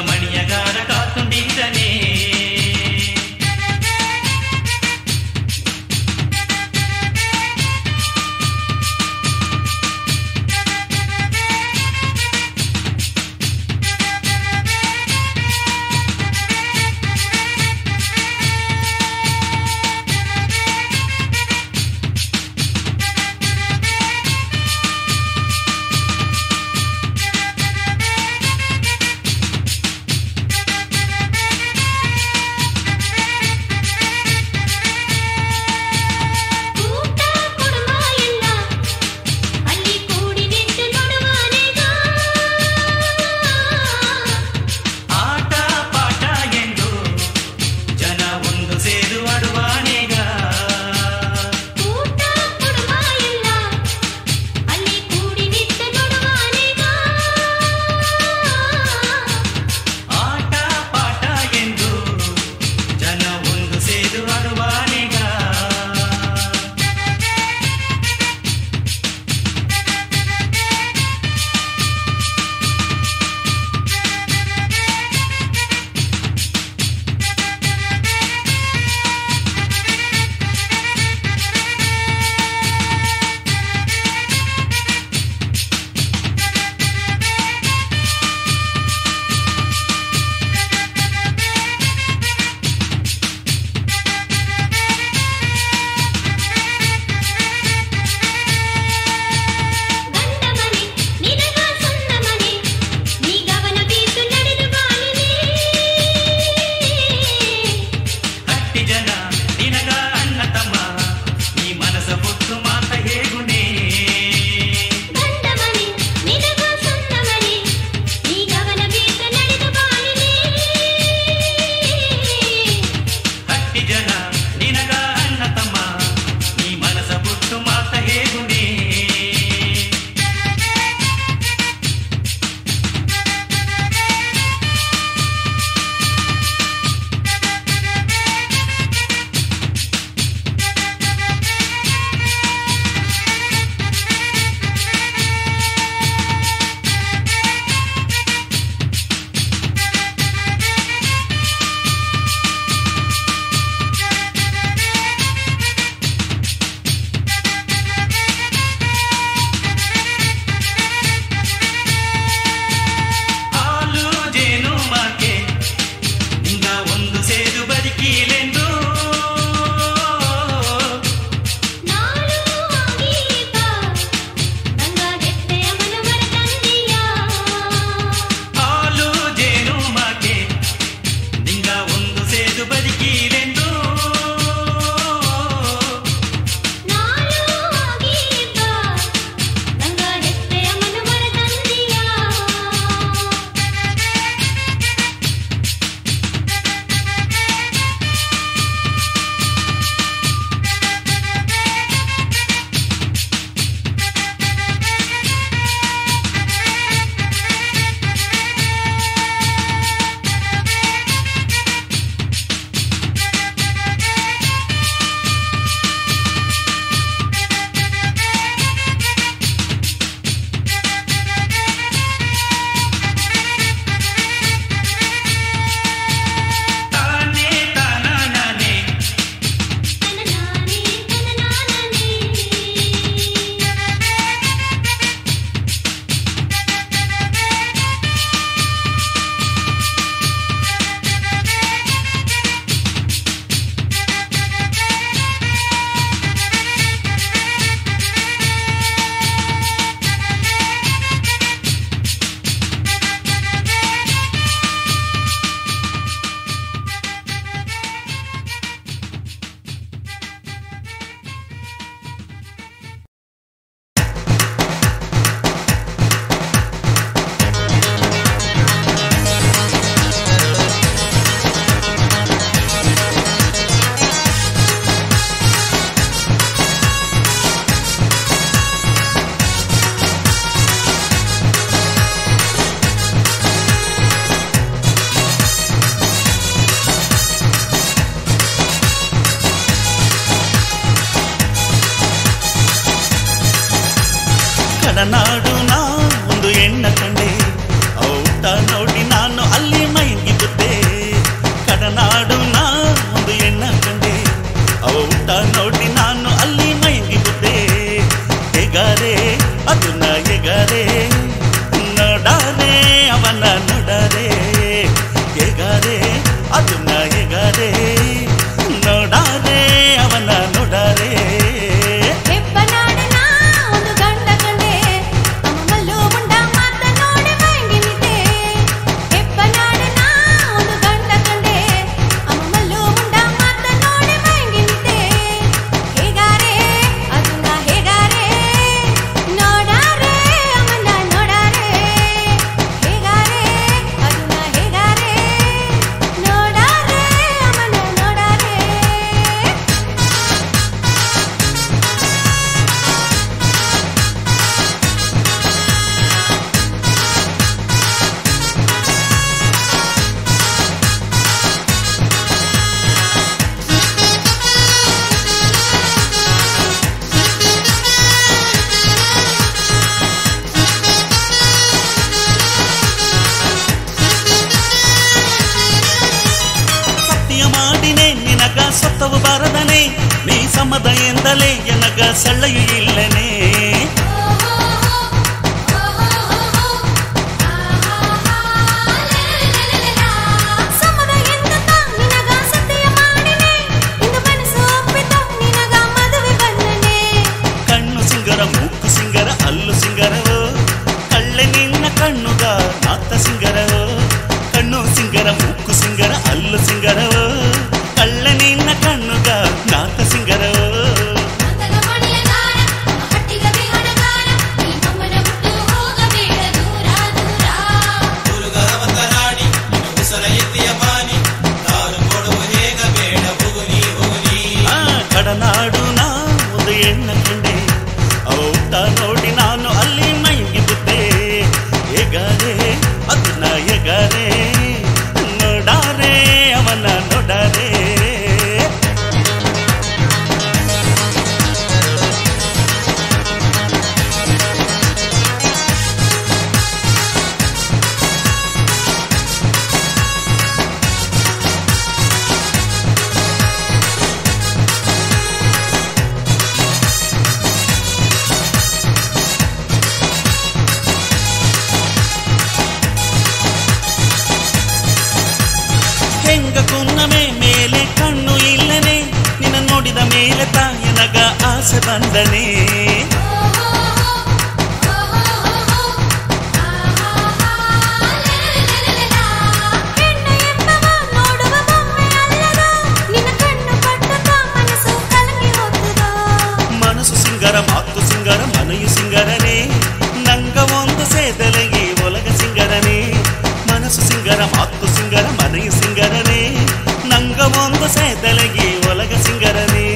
ಮಣಿಯಗಾರ ಕಾತುಂಡಿದನೇ ನಿನಗ ಸೊತ್ತವು ಬಾರದನೆ ನೀ ಸಮದ ಎಂದಲೇ ಎನಗ ಸಳ್ಳೆಯು ಇಲ್ಲನೆ ಕಣ್ಣು ಸಿಂಗರ ಮೂಕು ಸಿಂಗರ ಅಲ್ಲು ಸಿಂಗರವೋ ಕಳ್ಳೆ ನಿನ್ನ ಕಣ್ಣುಗ ನಾತ ಸಿಂಗರವೋ ಕಣ್ಣು ಸಿಂಗರ ಮೂಕು ಸಿಂಗರ ಅಲ್ಲು ಸಿಂಗರವೋ ಕಳ್ಳೆ ನಿನ್ನ ಕಣ್ಣುಗ ನಾತ ಸಿಂಗರವೋ ಕಡನಾಡು ನಾ ಒಂದು ಎಣ್ಣ ಕಂಡೆ ಔಟ ನೋಡಿ ನಾನು ಅಲ್ಲಿ ಮೈಗಿ ಬುದ್ದೆ ಹೇಗಾರೆ ಅದನ್ನ ಹೇಗಾರೆ ನೋಡಾರೆ ಅವನ ನೋಡಾರೆ ಹೆಂಗ ಕುನ್ನಮೆ ಮೇಲೆ ಕಣ್ಣು ಇಲ್ಲನೆ ನಿನ್ನ ನೋಡಿದ ಮೇಲೆ ತಾಯನಗ ಆಸೆ ಬಂದನೆ ಮನಸ್ಸು ಸಿಂಗರ ಮಾತು ಸಿಂಗರ ಮನೆಯು ಸಿಂಗರನೆ ನಂಗ ಒಂದು ಸೇದಲೆಗೆ ಒಲಗ ಸಿಂಗರನೆ ಮನಸ್ಸು ಸಿಂಗರ ಮಾತು ಸಿಂಗರ ಮನೆಯು ಸಿಂಗರನೆ ನಂಗ ಒಂದು ಸೇದಲೆಗೆ ಒಲಗ ಸಿಂಗರನೆ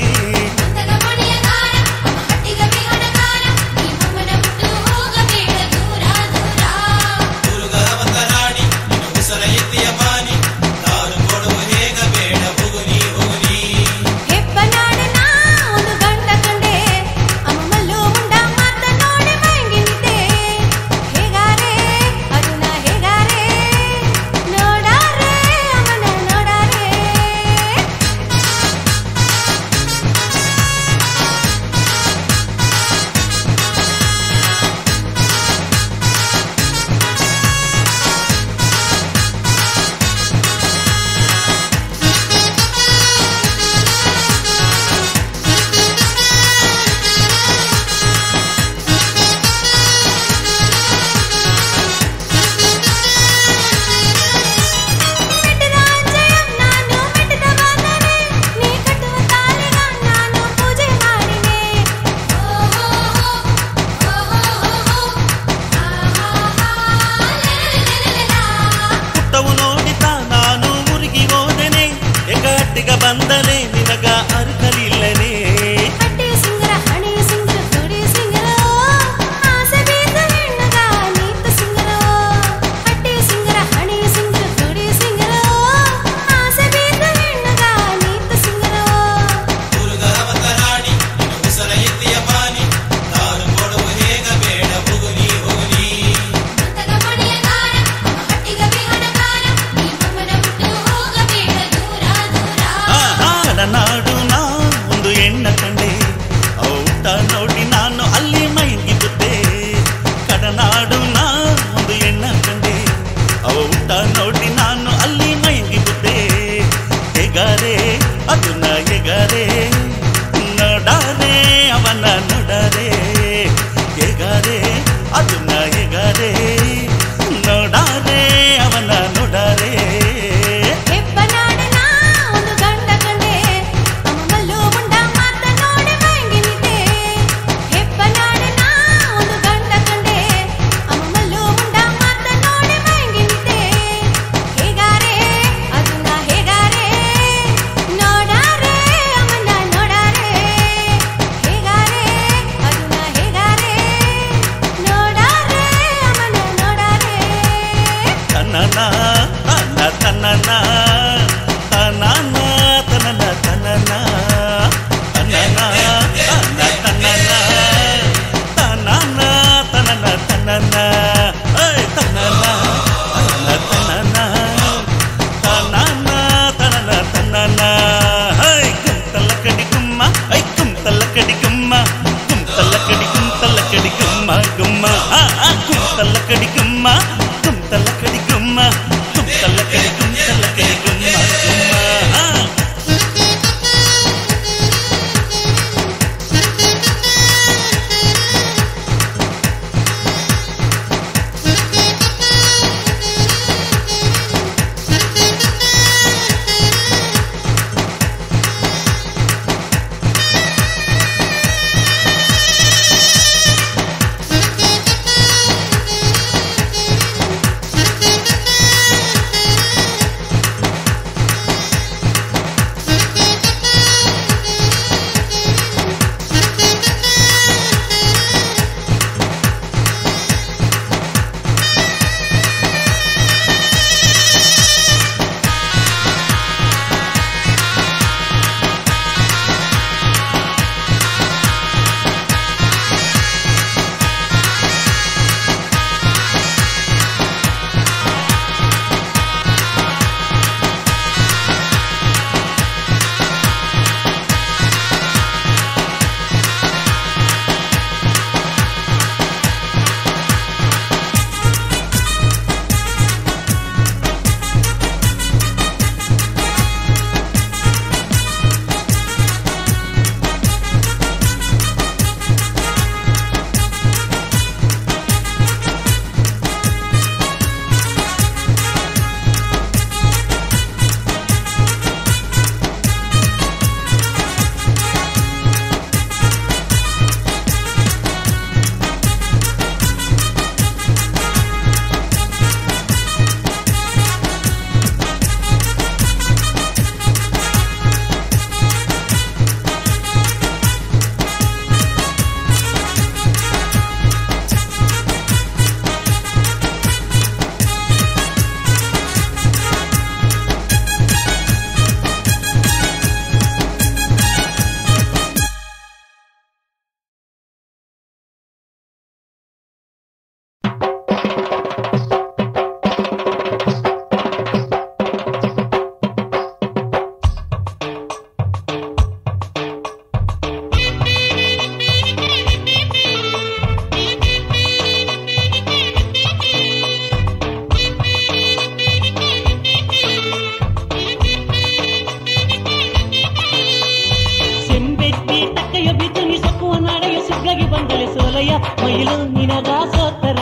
ಸುಗ್ಗಾಗಿ ಬಂದಲೆ ಸೋಲಯ್ಯ ಮೈಲು ನಿನಗ ಸೋತರ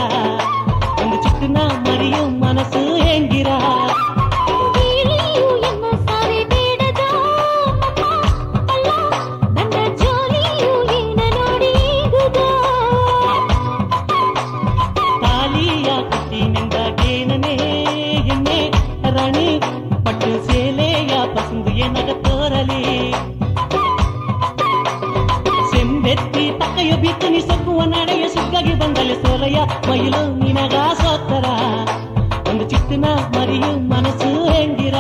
ಒಂದು ಚಿಕ್ಕನ ಮರಿಯು ಮನಸ್ಸು ಹೆಂಗಿರ ತಾಲಿಯ ಕಟ್ಟಿನಿಂದಾಗೇನೇ ಎನ್ನೆ ರಾಣಿ ಪಟ್ಟು ಸೇಲೆಯ ಪಸಂದು ಏನಗ ತೋರಲಿ ಸೆಂಬೆತ್ತಿ ತಕ್ಕಯ್ಯ ಬಿತ್ತನಿ ಸೊಕ್ಕುವ ನಡೆಯ ಸುಗ್ಗಾಗಿ ಬಂದಲೆ ಸೋಲಯ್ಯ ಮೈಲು ನಿನಗ ಸೋತರ ಒಂದು ಚಿಕ್ಕನ ಮರಿಯು ಮನಸ್ಸು ಹೆಂಗಿರ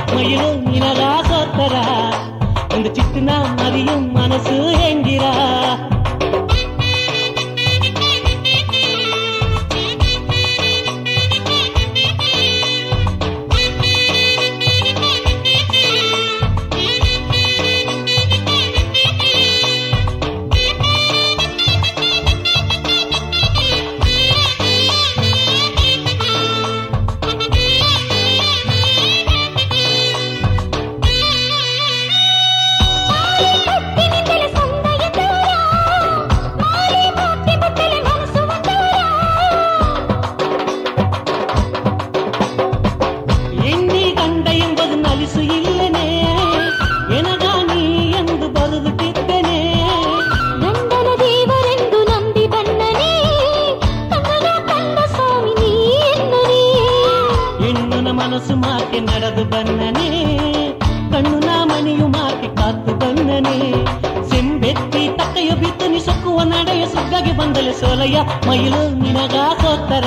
ಮೈಲು ನಿನಗ ಸೋತರ ಒಂದು ಚಿಕ್ಕನ ಮರಿಯು ಮನಸ್ಸು ಹೆಂಗಿರ ಮನಸ್ಸು ಮಾಕೆ ನಡೆದು ಬನ್ನನೆ ಕಣ್ಣು ನಾ ಮಣಿಯು ಮಾಕೆ ಕಾತು ಬನ್ನನೆ ಸೆಂಬೆತ್ತಿ ತಕ್ಕಯ್ಯ ಬಿತ್ತನಿ ಸೊಕ್ಕುವ ನಡೆಯ ಸುಗ್ಗಾಗಿ ಬಂದಲೆ ಸೋಲಯ್ಯ ಮೈಲು ನಿನಗ ಸೋತರ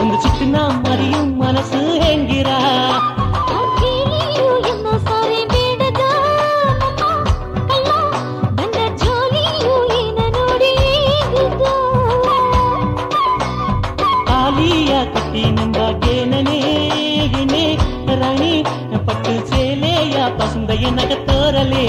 ಒಂದು ಚಿಕ್ಕನ ಮರಿಯು ಮನಸ್ಸು ಹೆಂಗಿರ ತಾಲಿಯ ಕಟ್ಟಿನಿಂದಾಗೇನೇ ರಾಣಿ ಪಟ್ಟು ಸೇಲೆಯ ಪಸಂದ ಏನಗ ತೋರಲಿ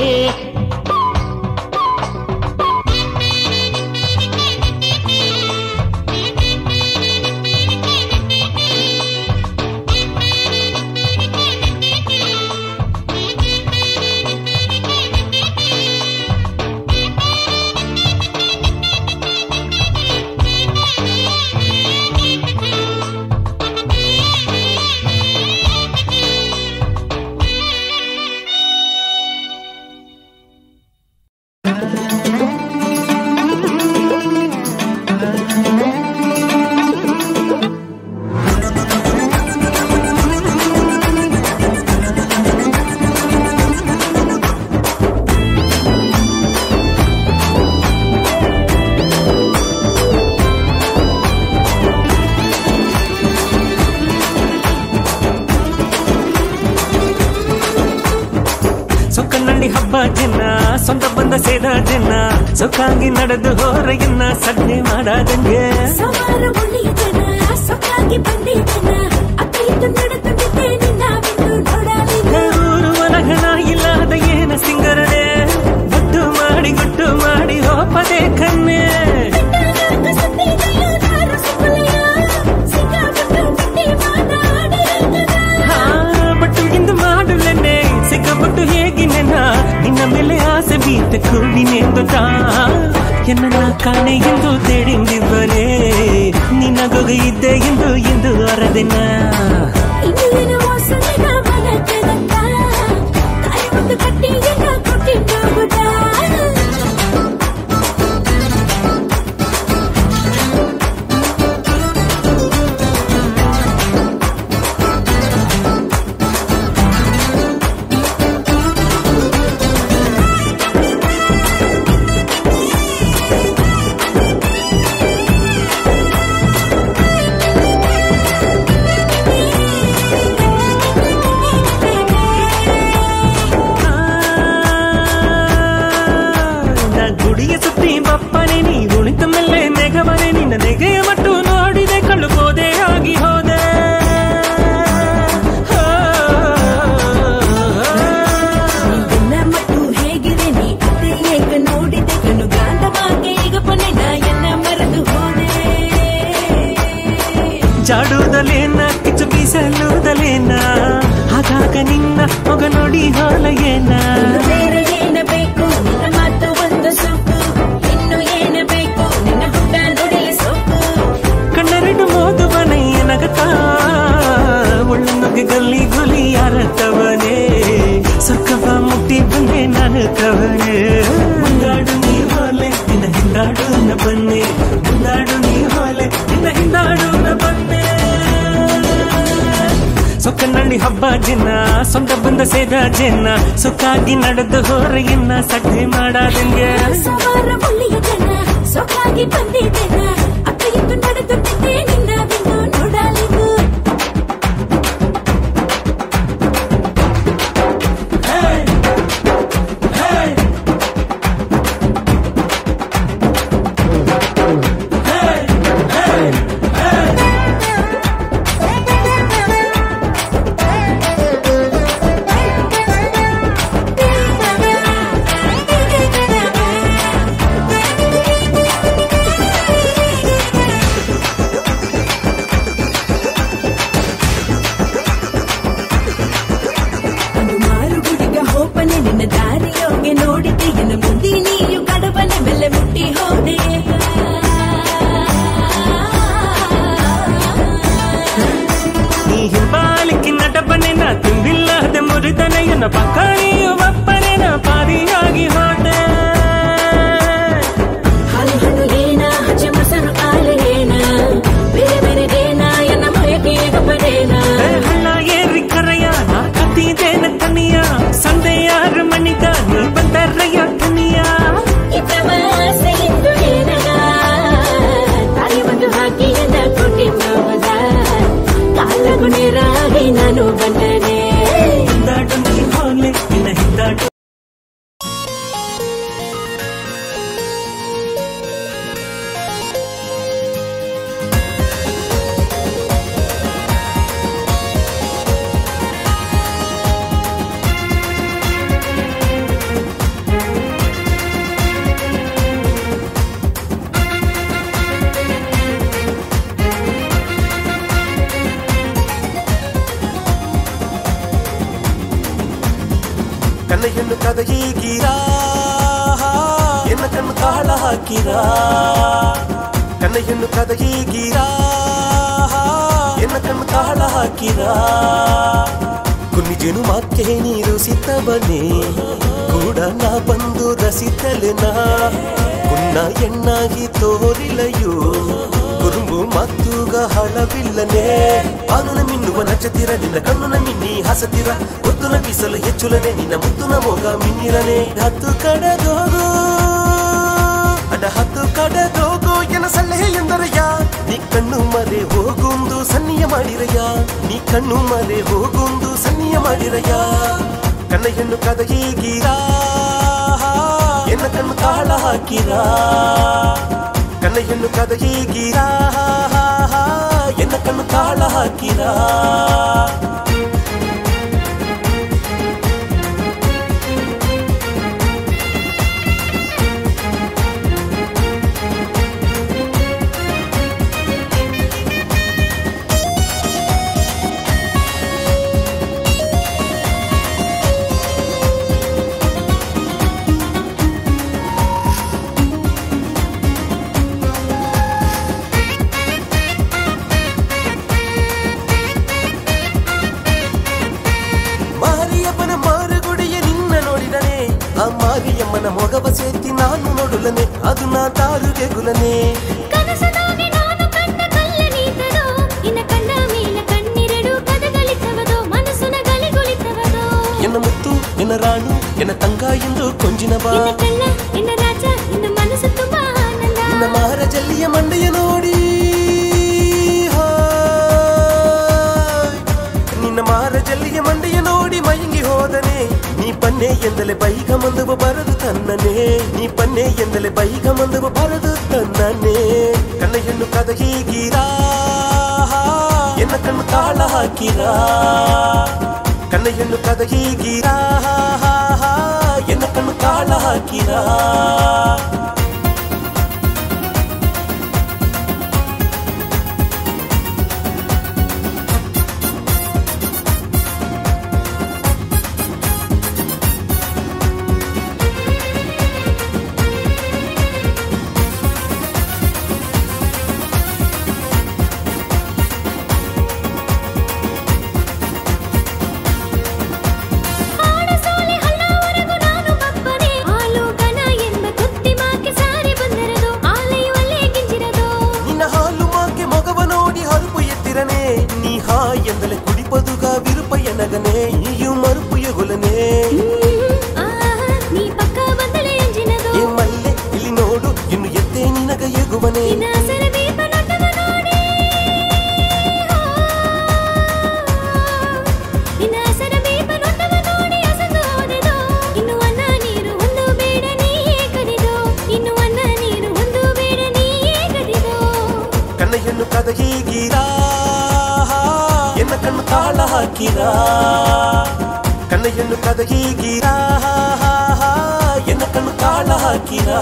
ಹಬ್ಬ ಜನ ಸ್ವಂತ ಬಂದ ಸೇದ ಜನ ಸೊಕ್ಕಾಗಿ ನಡೆದು ಹೋರಯ್ಯನ್ನ ಸಡ್ನೆ ಮಾಡದಂಗೆ ಊರು ಒಲಗಣ ಇಲ್ಲದ ಏನ ಸಿಂಗರನೆ ಗುಟ್ಟು ಮಾಡಿ ಹೋಪದೆ ಕನ್ನೆ ಬಟ್ಟು ಇಂದು ಮಾಡುಲೆನ್ನೆ ಸಿಕ್ಕಬಿಟ್ಟು ಹೇಗಿನ ನಿನ್ನ ಮೇಲೆ ಆಸೆ ಬೀತ ಕೂಡಿನೆಂದುಟ ಎನ್ನ ಕಾಣೆ ಎಂದು ತೇಡಿಂದಿಬ್ಬನೇ ನಿನ್ನಗೊಗ ಇದ್ದೆ ಎಂದು ಅರದೆನ ಕಟ್ಟಿ ಕೊಟ್ಟಿ ಏನ ಕಿಚ್ಚು ಬೀಸಲುದಲೇನ ಹಾಗಾಗ ನಿನ್ನ ಮೊಗ ನೋಡಿ ಹಾಲಯ್ಯೇನ ಬೇರೆ ಏನ ಬೇಕು ನಿನ್ನ ಮಾತು ಒಂದು ಸೊಪ್ಪು ಇನ್ನು ಏನ ಬೇಕು ನಿನ್ನ ಹುಟ್ಟ ನುಡಿಯ ಸೊಪ್ಪು ಕಣ್ಣೆರಡು ಮೋದುವನಯ್ಯ ನಗತ ಒಳ್ಳೊಂದಿಗೆ ಗಲ್ಲಿ ಗುಲಿ ಯಾರತವನೇ ಸೊಕ್ಕವ ಮುಟ್ಟಿ ಬಂದೆ ನಾನು ತವನೇ ಮುಂದಾಡು ನೀ ಹೋಲೆ ನಿನ್ನ ಹಿಂದಾಡು ನ ಬನ್ನೆ ಮುಂದಾಡು ನೀ ಹೋಲೆ ನಿನ್ನ ಹಿಂದಾಡು ನ ಬನ್ನೆ ಸೊಕ್ಕನಳ್ಳಿ ಹಬ್ಬ ಜನ ಸೊಂಟ ಬಂದ ಸೇದ ಜನ ಸೊಕ್ಕಾಗಿ ನಡೆದು ಹೊರಗಿನ್ನ ಸಡ್ಡೆ ಮಾಡಾದಂಗೆ ಸವಾರ ಒಳ್ಳೆಯ ಜನ ಸೊಕ್ಕಾಗಿ ಬಂದಿದ್ದೇನ ಅಕ್ಕ ಇದ್ದು ನಡೆದುತ್ತಿದ್ದೆ ನಿನ್ನ ಬಿಂದು ನೋಡಲಿದ್ದು ನಿನ್ನ ದಾರಿಯೋಗೆ ನೋಡಿದೆ ಎನ್ನ ಮುಂದೆ ನೀಯು ಕಡಬನೆ ಬೆಲೆ ಮುಟ್ಟಿ ಹೋದೆ ನೀ ಹಿಂಬಾಲಿಕ್ಕಿ ನಟಬನೆ ನಾ ತುಂಬಿಲ್ಲದ ಮುರಿದನೆಯನ್ನ ಪಕ್ಕಳಿಯು ಒಪ್ಪನೆ ನಾ ಪಾರಿಯಾಗಿ ಹೋದೆ ಹಾಲು ಹಣ್ಣು ಏನ ಹಚ್ಚೆ ಮೊಸರು ಕಾಲೆ ಏನ ಬೇರೆ ಬೇರೆದೇನ ಎನ್ನ ಮಯಕೆ ಗೊಬ್ಬರೇನ ಹಳ್ಳ ಏರಿ ಕರೆಯ ನಾ ಕತ್ತಿದೇನ ಕನಿಯ ಸಂದೆಯಾರ ಮಣಿಗ ನೀ ಬಂದರಯ್ಯ ಕನಿಯ ಈ ಪ್ರವಾಸ ಎಂದು ಏನದ ತಾಯಿ ಒಂದು ಹಾಕಿ ಎನ್ನ ಕೊಟ್ಟಿ ಹೋದ ಕಾಲಗುಣರಾಗಿ ನಾನು ಬಂದನೆ ಹಿಂದಾಡು ನೀ ಹೋಗ್ಲೆ ನಿನ್ನ ಹಿಂದಾಡು ಕಣ್ಣೆಯನ್ನು ಕದಗೀಗಿರಾ ಎನ್ನ ಕಣ್ಣು ತಾಳ ಹಾಕಿರಾ ಕಣ್ಣೆಯನ್ನು ಕದಗೀಗಿರಾ ಎನ್ನ ಕಣ್ಣು ತಾಳ ಹಾಕಿರಾ ಕುನ್ನಿಜೇನು ಮಾಕ್ಕೆ ನೀರು ಸಿತ್ತಬನೆ ಕೂಡ ನಾ ಬಂದು ರಸಿತಲೆನಾ ಕುನ್ನ ಎಣ್ಣಾಗಿ ತೋರಿಲಯೋ ಕುರುಂಬು ಮತ್ತೂಗ ಹಳವಿಲ್ಲನೆ ಬಾನುನ ಮಿನ್ನುವ ನಚತಿರ ನಿನ್ನ ಕಣ್ಣುನ ಮಿನ್ನಿ ಹಸತಿರ ಮುತ್ತುನ ಬೀಸಲು ಹೆಚ್ಚುಲನೆ ನಿನ್ನ ಮುತ್ತುನ ಮೋಗ ಮಿನ್ನಿರನೆ ಹತ್ತು ಕಡದೋಗೋ ಅಡ ಹತ್ತು ಕಡದೋಗೋ ಎನ ಸಲಹೆ ಎಂದರಯ್ಯ ನೀ ಕಣ್ಣು ಮರೆ ಹೋಗುಂದು ಸನ್ನಿಯ ಮಾಡಿರಯ್ಯ ನೀ ಕಣ್ಣು ಮರೆ ಹೋಗುಂದು ಸನ್ನಿಯ ಮಾಡಿರಯ್ಯ ಕಣ್ಣೆಯನ್ನು ಕದಗೀಗಿರಾ ಎನ್ನ ಕಣ್ಣು ತಾಳ ಹಾಕಿರಾ ಕಣ್ಣೆಯನ್ನು ಕದಗೀಗಿರಾ ಎನ್ನ ಕಣ್ಣು ತಾಳ ಹಾಕಿರಾ ಮಾರಿಯಮ್ಮನ ಮೊಗವ ಸೇತಿ ನಾನು ನೋಡುಲನೆ ಅದು ನಾ ತಾರುಗೆ ಗುಲನೆ ಕನಸದಾಗಿ ನಾನು ಕಂಡ ಕಲ್ಲ ನೀತದೋ ಇನ್ನ ಕಣ್ಣ ಮೇಲೆ ಕಣ್ಣಿರಡು ಕದಗಳಿತವದೋ ಮನಸ್ಸುನ ಗಲಿಗುಳಿತವದೋ ಎನ್ನ ಮುತ್ತು ಎನ್ನ ರಾಣು ಎನ್ನ ತಂಗ ಎಂದು ಕೊಂಜಿನ ಬಾ ಇನ್ನ ಕಣ್ಣ ಇನ್ನ ರಾಜ ಇನ್ನ ಮನಸ್ಸು ತುಂಬಾ ಆನಂದ ನಿನ್ನ ಮಹಾರಾಜಲ್ಲಿಯ ಮಂಡೆಯ ನೋಡಿ ನಿನ್ನ ಮಹಾರಾಜಲ್ಲಿಯ ಮಂಡೆಯ ನೋಡಿ ಮಯಂಗಿ ಹೋದನೆ ನೀ ಪನ್ನೆ ಎಂದಲೆ ಬೈಗ ಮಂದವ ಬರದು ತನ್ನನೆ ನೀ ಪನ್ನೆ ಎಂದಲೆ ಬೈಗ ಮಂದವ ಬರದು ತನ್ನನೆ ಕಣ್ಣೆಯನ್ನು ಕದಗೀಗಿರಾ ಎನ್ನ ಕಣ್ಣು ತಾಳ ಹಾಕಿರಾ ಕಣ್ಣೆಯನ್ನು ಕದಗೀಗಿರಾ ಎನ್ನ ಕಣ್ಣು ತಾಳ ಹಾಕಿರಾ ಬಂದಲೆ ಕುಡಿಪದುಗ ವಿರುಪಯ್ಯ ನಗನೆ ನೀಯು ಮರುಪುಯಗುಲನೆ ನೀ ಪಕ್ಕ ಬಂದಲೆ ಎಂಜಿನದು ಏ ಮಲ್ಲೆ ಇಲ್ಲಿ ನೋಡು ಇನ್ನು ಎತ್ತೆ ನಿನಗ ಎಗುವನೆ ಕಣ್ಣಯ್ಯನ್ನು ಕದ ಹೀಗಿರಾ ಎನ್ನ ಕಣ್ಣು ತಾಳ ಹಾಕಿರಾ ಕಣ್ಣಯ್ಯನ್ನು ಕದ ಹೀಗಿರಾ ಎನ್ನ ಕಣ್ಣು ತಾಳ ಹಾಕಿರಾ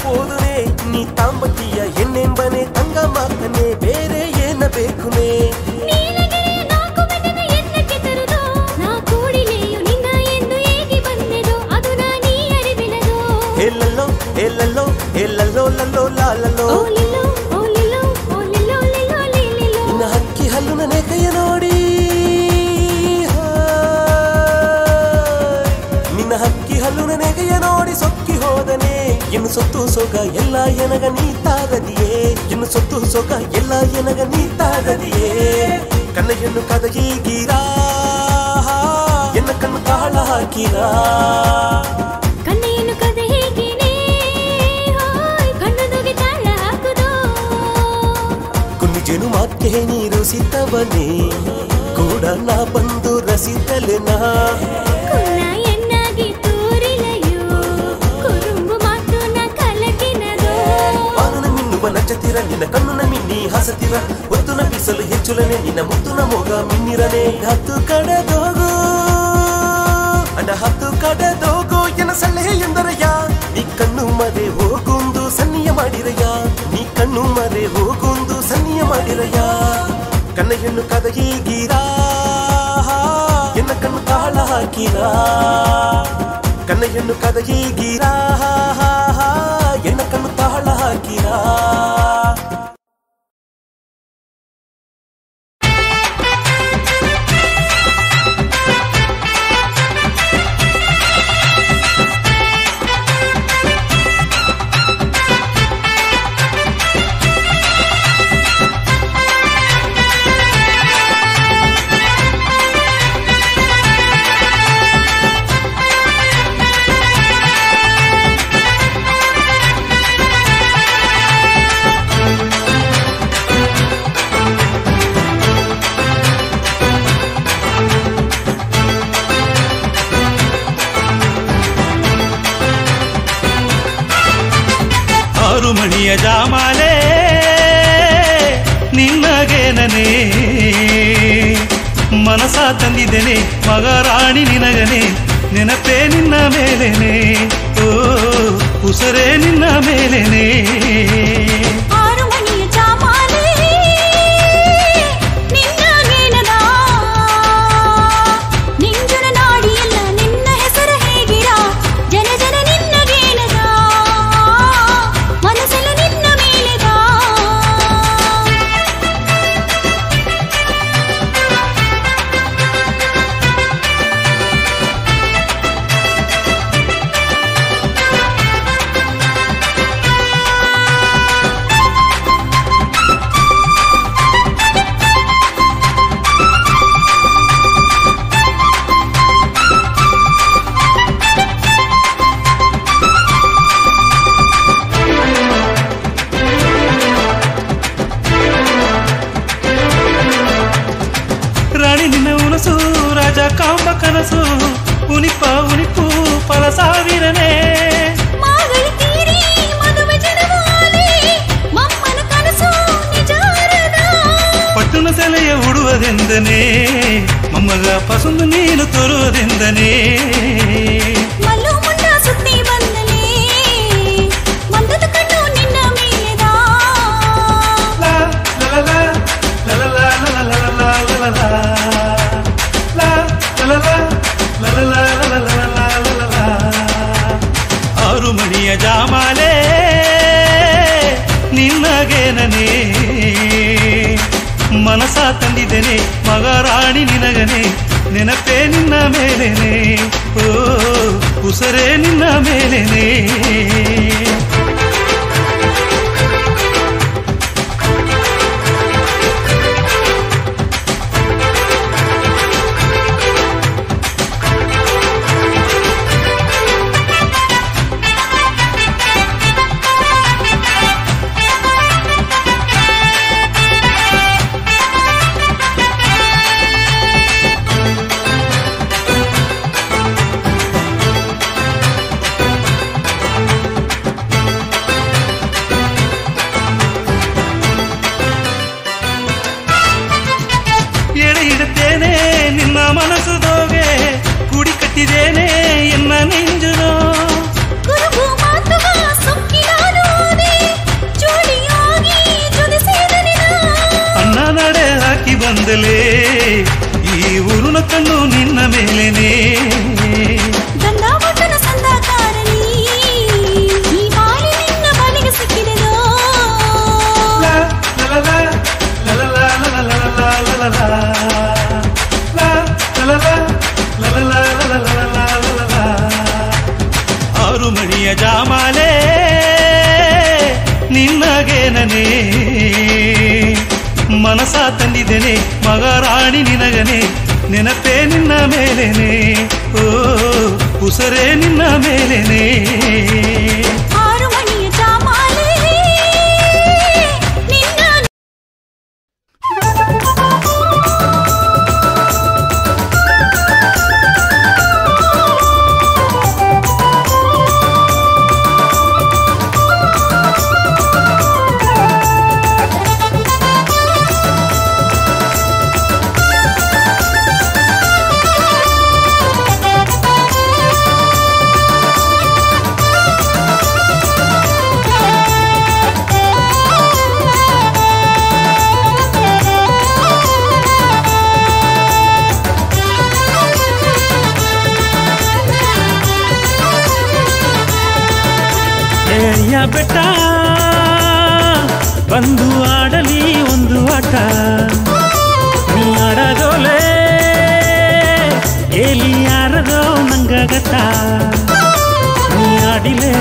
போதுனே நீ தாம்பத்திய என்னெம்பனே தங்க மாக்கனே ಬೇರೆ ಏನ ಬೇಕುನೇ ನೀಲಗಿರಿ ನಾಕು ಬೆಟ್ಟದ ಎನ್ನಕ್ಕೆ ತರುದೋ ನಾ ಕೂಡಿಲೆಯು ನಿನ್ನ ಎಂದು ಏಗಿ ಬಂದೆದೋ ಅದು ನೀ ಅರಿವಿನದೋ ಎಲ್ಲಲ್ಲೋ ಎಲ್ಲಲ್ಲೋ ಎಲ್ಲಲ್ಲೋ ಲಲ್ಲೋ ಲಾಲಲ್ಲೋ ಓ ಲಿಲ್ಲೋ ಓ ಲಿಲ್ಲೋ ಓ ಲಿಲ್ಲೋ ಲಿಲ್ಲೋ ಲಿಲ್ಲೋ ನಿನ್ನ ಹಕ್ಕಿ ಹಲ್ಲು ನನ್ನ ಕೈಯ ನೋಡಿ ನಿನ್ನ ಹಕ್ಕಿ ಹಲ್ಲು ನನ್ನ ಕೈಯ ನೋಡಿ ಸೊಕ್ಕಿ ಹೋದನೆ ಇನ್ನು ಸೊತ್ತು ಸೊಗ ಎಲ್ಲ ಎನಗ ನೀತಾಗದಿಯೇ ಇನ್ನು ಸೊತ್ತು ಸೊಗ ಎಲ್ಲ ಎನಗ ನೀತಾಗದಿಯೇ ಕಣ್ಣಯ್ಯನ್ನು ಕದ ಹೀಗಿರಾ ಎನ್ನ ಕಣ್ಣು ತಾಳ ಹಾಕಿರಾ ಕಣ್ಣಯ್ಯನ್ನು ಕದ ಹೀಗಿನೇ ಕಣ್ಣದುಗೆ ತಾಳ ಹಾಕುದೋ ಕುನ್ನಿ ಜೇನು ಮಾಕ್ಕೆ ನೀರು ಸಿತ್ತವನೇ ಕೂಡ ನಾ ಬಂದು ರಸಿತಲೆನಾ ಕುನ್ನ ಎನ್ನಾಗಿ ತೋರಿಲಯೋ ಕುರುಂಬು ಮಾತು ನ ಕಲಕಿನದೋ ಪಾನುನ ಮಿನ್ನುವ ನಚ್ಚತಿರ ನಿನ್ನ ಕಣ್ಣುನ ಮಿನ್ನಿ ಹಸತಿರ ಒತ್ತುನ ಬಿಸಲು ಹೆಚ್ಚುಲನೆ ನಿನ್ನ ಮುತ್ತುನ ಮೊಗ ಮಿನ್ನಿರನೆ ಹತ್ತು ಕಡೆದೋಗು ಅಡ ಹತ್ತು ಕಡೆದೋಗು ಎನ್ನ ಸಲಹೆ ಎಂದರಯ್ಯ ನೀ ಕಣ್ಣು ಮರೆ ಹೋಗುಂದು ಸನ್ನಿಯ ಮಾಡಿರಯ್ಯ ನೀ ಕಣ್ಣು ಮರೆ ಹೋಗುಂದು ಸನ್ನಿಯ ಮಾಡಿರಯ್ಯ ಕಣ್ಣಯ್ಯನ್ನು ಕದ ಹೀಗಿರಾ ಎನ್ನ ಕಣ್ಣು ತಾಳ ಹಾಕಿರಾ ಕಣ್ಣಯ್ಯನ್ನು ಕದ ಹೀಗಿರಾ ಎನ್ನ ಕಣ್ಣು ತಾಳ ಹಾಕಿರಾ ಮಣಿಯ ಜಾಮಾಲೆ ನಿನ್ನಗೇನನೆ ಮನಸ ತಂದಿದ್ದೇನೆ ಮಗರಾಣಿ ನಿನಗನೆ ನೆನಪೇ ನಿನ್ನ ಮೇಲೇನೆ ಓ ಉಸರೇ ನಿನ್ನ ಮೇಲೇನೆ ಕಾಂಬ ಕನಸು ಉನಿಪ ಉನಿಪು ಫಲ ಸಾವಿರನೆ ಪಟ್ಟುನ ಸೆಲೆಯ ಉಡುವುದೆಂದನೇ ಮೊಮ್ಮಗ ಪಸಂದು ನೀನು ತೋರುವುದೆಂದನೇ ನಿನಗೇನನೇ ಮನಸ ತಂದಿದ್ದೇನೆ ಮಗರಾಣಿ ನಿನಗನೆ ನೆನಪೇ ನಿನ್ನ ಮೇಲೇನೆ ಓ ಉಸರೇ ನಿನ್ನ ಮೇಲೇನೆ ಈ ಊರುನ ಕಣ್ಣು ನಿನ್ನ ಮೇಲೇನೆ ಗಂಗಾವಟನ ಸಂದಾಕಾರನಿ ಈ ಮಾಲಿ ನಿನ್ನ ಬಲಿಗೆ ಸಿಕ್ಕಿದೆನೋ ಆರು ಮಣಿಯ ಜಾಮಾಲೆ ನಿನ್ನಗೇನನೇ ಮನಸ ತಂದಿದ್ದೇನೆ ಮಗರಾಣಿ ನಿನಗನೆ ನೆನಪೇ ನಿನ್ನ ಮೇಲೇನೆ ಓ ಉಸರೇ ನಿನ್ನ ಮೇಲೇನೆ ಆರು ಮಣಿಯ ಜಾಮಾಲೆ ನಿನ್ನ ಬೆಟ್ಟ ಬಂದು ಆಡಲಿ ಒಂದು ಆಟ ನೀ ಆಡದೋಲೆ ಎಲ್ಲಿ ಯಾರದೋ ನಂಗಗತ್ತ ನೀ ಆಡಿಲೆ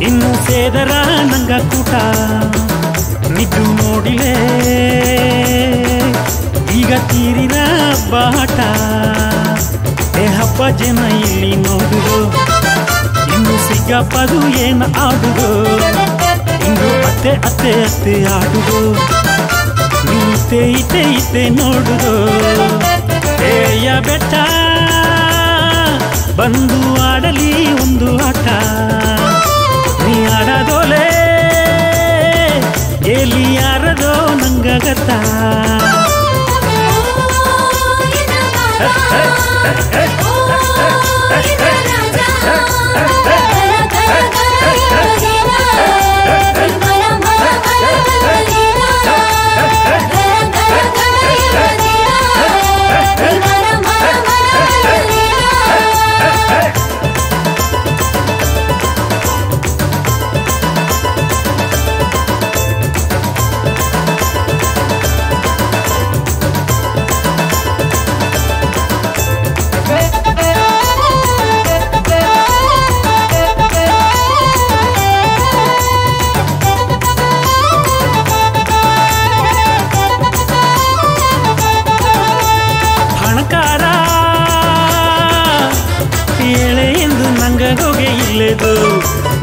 ಇನ್ನು ಸೇದರ ನಂಗ ಕೂಟ ನಿದ್ದು ನೋಡಿಲೆ ಈಗ ತೀರಿನ ಬಾಟ ಹಬ್ಬ ಜನ ಇಲ್ಲಿ ನೋಡುದು ಇನ್ನು ಸಿಗಪ್ಪದು ಏನು ಆಡುದು ಇಂದು ಅತ್ತೆ ಅತ್ತೆ ಅತ್ತೆ ಆಡುದು ನೀತೆ ಇತೆ ಇತೆ ನೋಡುದು ಏಯ ಬೆಟ್ಟ ಬಂದು ಆಡಲಿ ಒಂದು ಆಟ ನೀ ಆಡದೋಲೆ ಎಲ್ಲಿ ಯಾರದೋ ನಂಗಗತ್ತ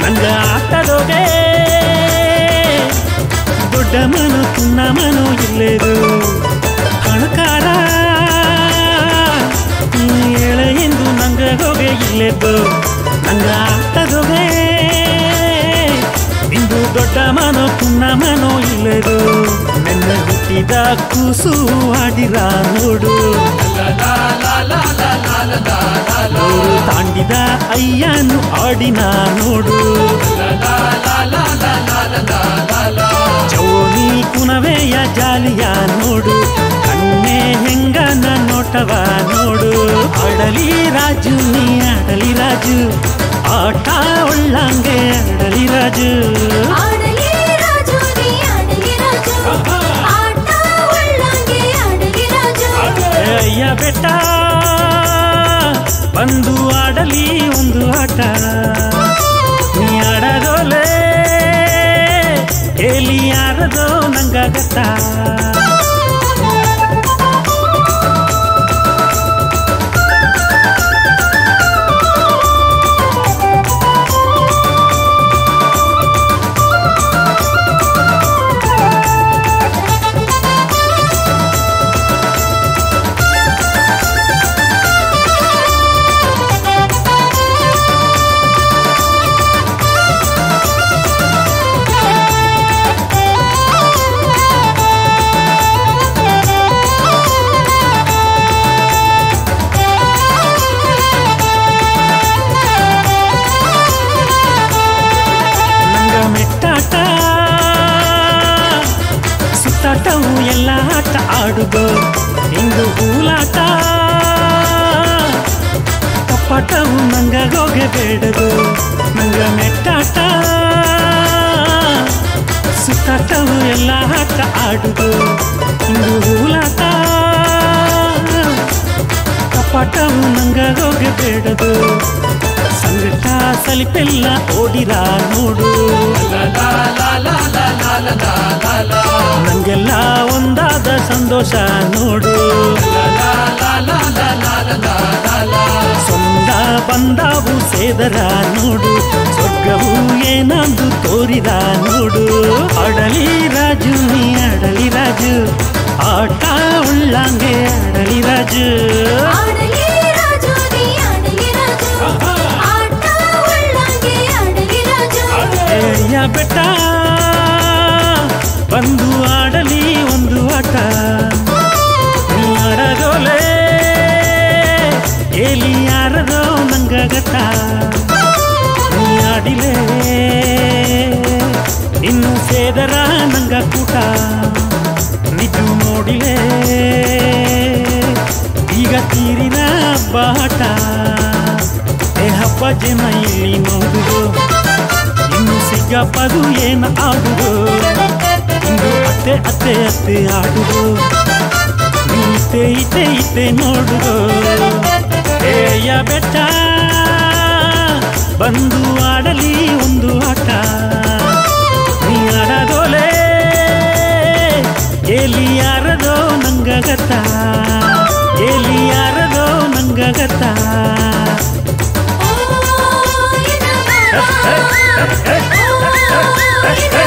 ನಂಗ ಆಟದೋಗೆ ದೊಡ್ಡ ಮನು ಪುಣ್ಣ ಮನು ಇಲ್ಲೇದು ಹಣಕಾರ ಹೇಳ ಎಂದು ನಂಗ ಹೋಗೆ ಇಲ್ಲೇದು ನಂಗ ಆಟದೋಗೆ ಇಂದು ದೊಡ್ಡ ಮನು ಪುಣ್ಣ ಮನು ಇಲ್ಲೇದು ನನ್ನ ಹುಟ್ಟಿದ ಕೂಸು ಆಡಿರ ನೋಡು ತಾಂಡಿದ ಅಯ್ಯನು ಆಡಿನ ನೋಡು ಚೌನಿ ಕುನವೆಯ ಜಾಲಿಯ ನೋಡು ಕಣ್ಣೆ ಹೆಂಗನ ನೋಟವ ನೋಡು ಆಡಲಿ ರಾಜು ನೀ ಆಡಲಿ ರಾಜು ಆಟ ಒಳ್ಳಂಗೆ ಆಡಲಿ ರಾಜು ಆಡಲಿ ಬೆಟ್ಟ ಬಂದು ಆಡಲಿ ಒಂದು ಆಟ ನೀ ಆಡದೋಲೆ ಎಲ್ಲಿ ಯಾರದೋ ನಂಗಾಗತ್ತ ಸುತ್ತಾಟವು ಎಲ್ಲ ಆಟ ಆಡುಗೋ ಇಂದು ಹೂಲಾಟ ಕಪ್ಪಾಟವು ನಂಗ ಹೋಗಬೇಡದು ನಂಗ ಮೆಟ್ಟಾಟ ಸುತ್ತಾಟವು ಎಲ್ಲ ಆಟ ಆಡುಗೋ ಇಂದು ಹೂಲಾಟ ಕಪ್ಪಾಟವು ನಂಗ ಹೋಗಬೇಡದು ಸಂಗಟ ಸಲಿಪೆಲ್ಲ ಓಡಿರ ನೋಡು ನಂಗೆಲ್ಲ ಒಂದಾದ ಸಂತೋಷ ನೋಡು ಸೊಂದ ಬಂದಾವು ಸೇದರ ನೋಡು ಸ್ವರ್ಗವು ಏನಂದು ತೋರಿದ ನೋಡು ಆಡಲಿ ರಾಜು ನೀ ಆಡಲಿ ರಾಜು ಆಟ ಉಳ್ಳಂಗೆ ಆಡಲಿ ರಾಜು ಬೆಟ್ಟ ಬಂದು ಆಡಲಿ ಒಂದು ಆಟ ಆಡದೋಲೆ ಎಲ್ಲಿ ಯಾರದೋ ನಂಗಾಗತ್ತ ನೀ ಆಡಿಲೆ ಇನ್ನು ಸೇದರ ನಂಗ ಕೂಟ ನಿಜು ನೋಡಿಲೆ ಈಗ ತೀರಿನ ಬಾಟ ಹಬ್ಬ ಜನ ಇಲ್ಲಿ ನೋಡುದು ಇನ್ನು ಸಿಗಪ್ಪದು ಏನು ಆಡುದು ಇಂದು ಅತ್ತೆ ಅತ್ತೆ ಅತ್ತೆ ಆಡುದು ಇತ್ತೆ ಇತ್ತೆ ಇತ್ತೆ ನೋಡುದು ಏಯ ಬೆಟ್ಟ ಬಂದು ಆಡಲಿ ಒಂದು ಆಟ ನೀ ಆಡದೋಲೆ ಎಲ್ಲಿ ಯಾರದೋ ನಂಗಾಗತ್ತ ಎಲ್ಲಿ ಯಾರದೋ ನಂಗಾಗತ್ತ Oh,